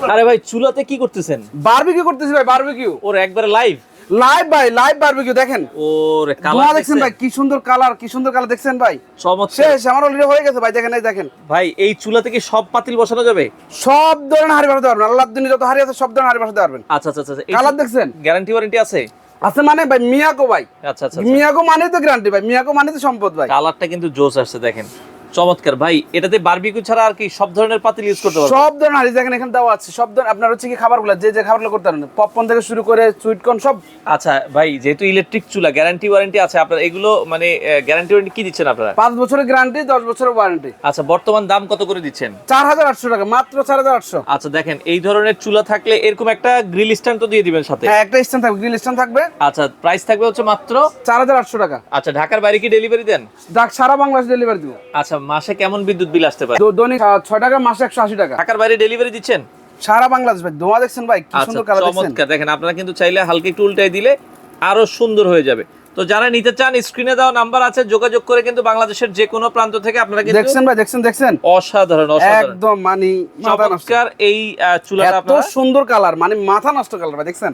আরে ভাই চুলাতে কি করতেছেন? বারবিকিউ করতেছি ভাই, বারবিকিউ। ওর একবারে লাইভ লাইভ ভাই, লাইভ বারবিকিউ দেখেন। ওরে ধোঁয়া কালার দেখছেন ভাই, কি সুন্দর কালার, কি সুন্দর কালার দেখছেন ভাই। চমৎকার শেষ, আমার অলরেডি হয়ে গেছে ভাই, দেখেন এই দেখেন। ভাই এই চুলাতে কি সব পাতিল বসানো যাবে? সব ধরনের হাড়ি বসাতে পারবেন, আল্লাহর দিনে যত হাড়ি আছে সব ধরনের হাড়ি বসাতে পারবেন। আচ্ছা আচ্ছা আচ্ছা কালার দেখছেন? গ্যারান্টি ওয়ারেন্টি আছে? আছে মানে ভাই মিয়াকো ভাই। আচ্ছা আচ্ছা মিয়াকো মানে তো গ্যারান্টি ভাই, মিয়াকো মানে তো সম্পদ ভাই। কালারটা কিন্তু জোস আসছে দেখেন, চমৎকার ভাই। এটাতে বারবিকিউ ছাড়া আর কি সব ধরনের পাতিল ইউজ করতে পারবেন? সব ধরনের হাড়ি দেখেন এখানে দেওয়া আছে, সব ধরনের আপনার হচ্ছে কি খাবারগুলো যে যে খাবারগুলো করতে পারেন, পপকর্ন থেকে শুরু করে সুইট কর্ন সব। আচ্ছা ভাই, যেহেতু ইলেকট্রিক চুলা গ্যারান্টি ওয়ারেন্টি আছে, আপনার এগুলো মানে গ্যারান্টি ওয়ারেন্টি কি দিচ্ছেন আপনারা? 5 বছরের গ্যারান্টি, 10 বছরের ওয়ারেন্টি। আচ্ছা, বর্তমান দাম কত করে দিচ্ছেন? 4800 টাকা, মাত্র 4800। আচ্ছা দেখেন, এই ধরনের চুলা থাকলে এরকম একটা গ্রিল স্ট্যান্ড তো দিয়ে দিবেন সাথে। হ্যাঁ, একটা স্ট্যান্ড থাকবে, গ্রিল স্ট্যান্ড থাকবে। আচ্ছা, প্রাইস থাকবে হচ্ছে মাত্র 4800 টাকা। আচ্ছা, ঢাকার বাইরে কি ডেলিভারি দেন? সারা বাংলাদেশ ডেলিভারি দিব। আচ্ছা, মাসে কেমন বিদ্যুৎ বিল আসতে পারে? দৈনিক 6 টাকা, মাসে 180 টাকা। ঢাকার বাইরে ডেলিভারি দিচ্ছেন? সারা বাংলাদেশ ভাই। ধোঁয়া দেখছেন ভাই, কি আচ্ছা, সুন্দর কালার দেখছেন। চমৎকার। দেখেন, আপনারা কিন্তু চাইলে হালকা একটু উল্টাই দিলে আরো সুন্দর হয়ে যাবে। তো যারা নিতে চান, স্ক্রিনে দেওয়া নাম্বার আছে, যোগাযোগ করে কিন্তু বাংলাদেশের যে কোনো প্রান্ত থেকে আপনারা কিন্তু দেখছেন ভাই, দেখছেন অসাধারণ অসাধারণ একদম মানে মাথা নষ্ট। চমৎকার এই চুলাটা এত আপনারা সুন্দর কালার, মানে মাথা নষ্ট কালার ভাই, দেখছেন।